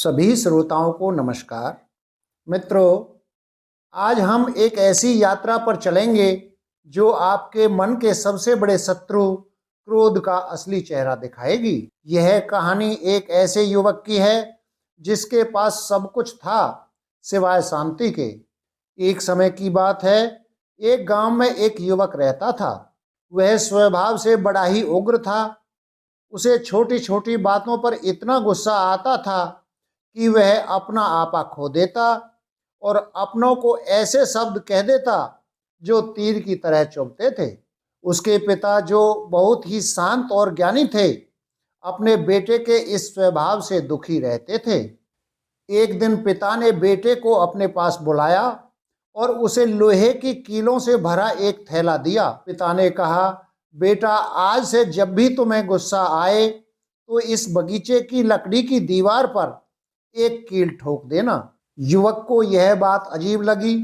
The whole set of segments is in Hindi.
सभी श्रोताओं को नमस्कार। मित्रों, आज हम एक ऐसी यात्रा पर चलेंगे जो आपके मन के सबसे बड़े शत्रु क्रोध का असली चेहरा दिखाएगी। यह कहानी एक ऐसे युवक की है जिसके पास सब कुछ था सिवाय शांति के। एक समय की बात है, एक गांव में एक युवक रहता था। वह स्वभाव से बड़ा ही उग्र था। उसे छोटी छोटी बातों पर इतना गुस्सा आता था कि वह अपना आपा खो देता और अपनों को ऐसे शब्द कह देता जो तीर की तरह चुभते थे। उसके पिता, जो बहुत ही शांत और ज्ञानी थे, अपने बेटे के इस स्वभाव से दुखी रहते थे। एक दिन पिता ने बेटे को अपने पास बुलाया और उसे लोहे की कीलों से भरा एक थैला दिया। पिता ने कहा, बेटा, आज से जब भी तुम्हें गुस्सा आए तो इस बगीचे की लकड़ी की दीवार पर एक कील ठोक देना। युवक को यह बात अजीब लगी,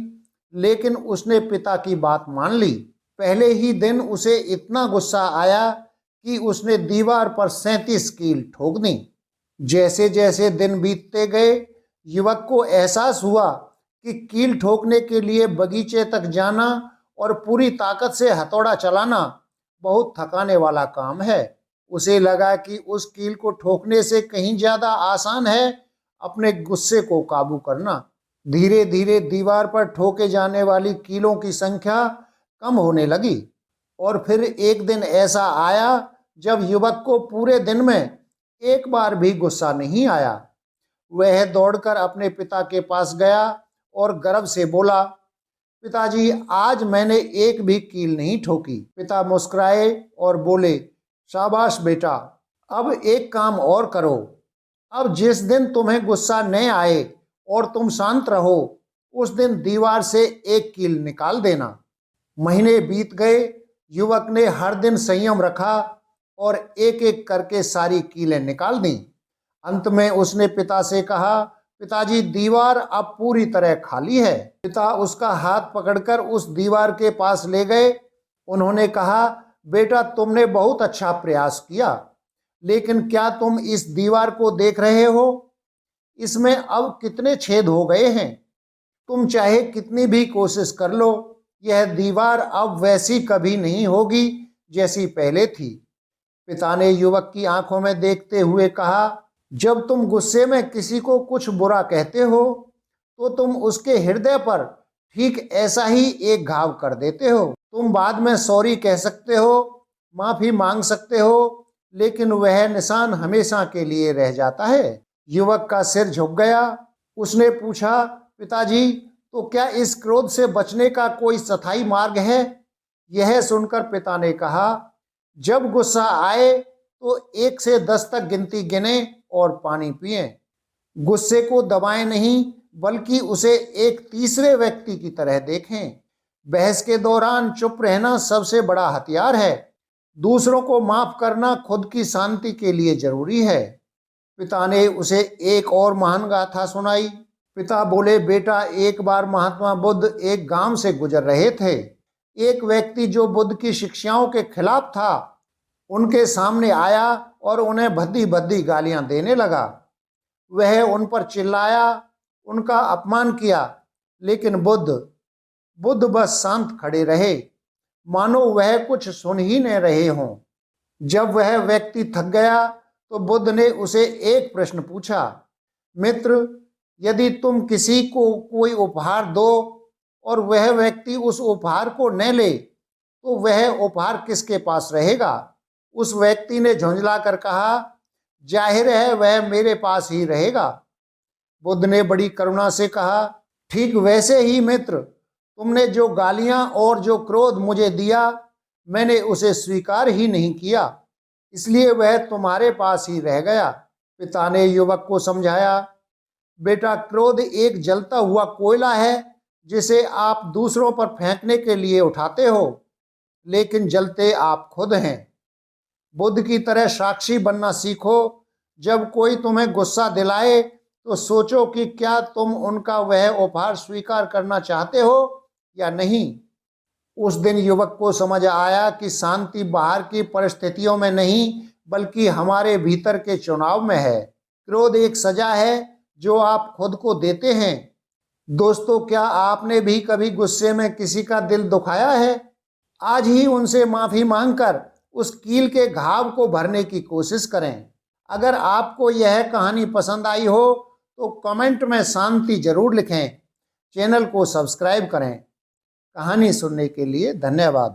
लेकिन उसने पिता की बात मान ली। पहले ही दिन उसे इतना गुस्सा आया कि उसने दीवार पर 37 कील ठोक दी। जैसे जैसे दिन बीतते गए, युवक को एहसास हुआ कि कील ठोकने के लिए बगीचे तक जाना और पूरी ताकत से हथौड़ा चलाना बहुत थकाने वाला काम है। उसे लगा कि उस कील को ठोकने से कहीं ज्यादा आसान है अपने गुस्से को काबू करना। धीरे धीरे दीवार पर ठोके जाने वाली कीलों की संख्या कम होने लगी और फिर एक दिन ऐसा आया जब युवक को पूरे दिन में एक बार भी गुस्सा नहीं आया। वह दौड़कर अपने पिता के पास गया और गर्व से बोला, पिताजी, आज मैंने एक भी कील नहीं ठोकी। पिता मुस्कुराए और बोले, शाबाश बेटा, अब एक काम और करो। अब जिस दिन तुम्हें गुस्सा न आए और तुम शांत रहो, उस दिन दीवार से एक कील निकाल देना। महीने बीत गए। युवक ने हर दिन संयम रखा और एक एक करके सारी कीलें निकाल दी। अंत में उसने पिता से कहा, पिताजी, दीवार अब पूरी तरह खाली है। पिता उसका हाथ पकड़कर उस दीवार के पास ले गए। उन्होंने कहा, बेटा, तुमने बहुत अच्छा प्रयास किया, लेकिन क्या तुम इस दीवार को देख रहे हो? इसमें अब कितने छेद हो गए हैं। तुम चाहे कितनी भी कोशिश कर लो, यह दीवार अब वैसी कभी नहीं होगी जैसी पहले थी। पिता ने युवक की आंखों में देखते हुए कहा, जब तुम गुस्से में किसी को कुछ बुरा कहते हो तो तुम उसके हृदय पर ठीक ऐसा ही एक घाव कर देते हो। तुम बाद में सॉरी कह सकते हो, माफी मांग सकते हो, लेकिन वह निशान हमेशा के लिए रह जाता है। युवक का सिर झुक गया। उसने पूछा, पिताजी, तो क्या इस क्रोध से बचने का कोई स्थायी मार्ग है? यह सुनकर पिता ने कहा, जब गुस्सा आए तो 1 से 10 तक गिनती गिने और पानी पिए। गुस्से को दबाएं नहीं, बल्कि उसे एक तीसरे व्यक्ति की तरह देखें। बहस के दौरान चुप रहना सबसे बड़ा हथियार है। दूसरों को माफ करना खुद की शांति के लिए जरूरी है। पिता ने उसे एक और महान गाथा सुनाई। पिता बोले, बेटा, एक बार महात्मा बुद्ध एक गांव से गुजर रहे थे। एक व्यक्ति जो बुद्ध की शिक्षाओं के खिलाफ था, उनके सामने आया और उन्हें भद्दी भद्दी गालियां देने लगा। वह उन पर चिल्लाया, उनका अपमान किया, लेकिन बुद्ध बस शांत खड़े रहे, मानो वह कुछ सुन ही न रहे हों। जब वह व्यक्ति थक गया तो बुद्ध ने उसे एक प्रश्न पूछा, मित्र, यदि तुम किसी को कोई उपहार दो और वह व्यक्ति उस उपहार को न ले, तो वह उपहार किसके पास रहेगा? उस व्यक्ति ने झुंझला कर कहा, जाहिर है वह मेरे पास ही रहेगा। बुद्ध ने बड़ी करुणा से कहा, ठीक वैसे ही मित्र, तुमने जो गालियां और जो क्रोध मुझे दिया, मैंने उसे स्वीकार ही नहीं किया, इसलिए वह तुम्हारे पास ही रह गया। पिता ने युवक को समझाया, बेटा, क्रोध एक जलता हुआ कोयला है जिसे आप दूसरों पर फेंकने के लिए उठाते हो, लेकिन जलते आप खुद हैं। बुद्ध की तरह साक्षी बनना सीखो। जब कोई तुम्हें गुस्सा दिलाए तो सोचो कि क्या तुम उनका वह उपहार स्वीकार करना चाहते हो या नहीं। उस दिन युवक को समझ आया कि शांति बाहर की परिस्थितियों में नहीं, बल्कि हमारे भीतर के चुनाव में है। क्रोध एक सजा है जो आप खुद को देते हैं। दोस्तों, क्या आपने भी कभी गुस्से में किसी का दिल दुखाया है? आज ही उनसे माफ़ी मांगकर उस कील के घाव को भरने की कोशिश करें। अगर आपको यह कहानी पसंद आई हो तो कमेंट में शांति जरूर लिखें। चैनल को सब्सक्राइब करें। कहानी सुनने के लिए धन्यवाद।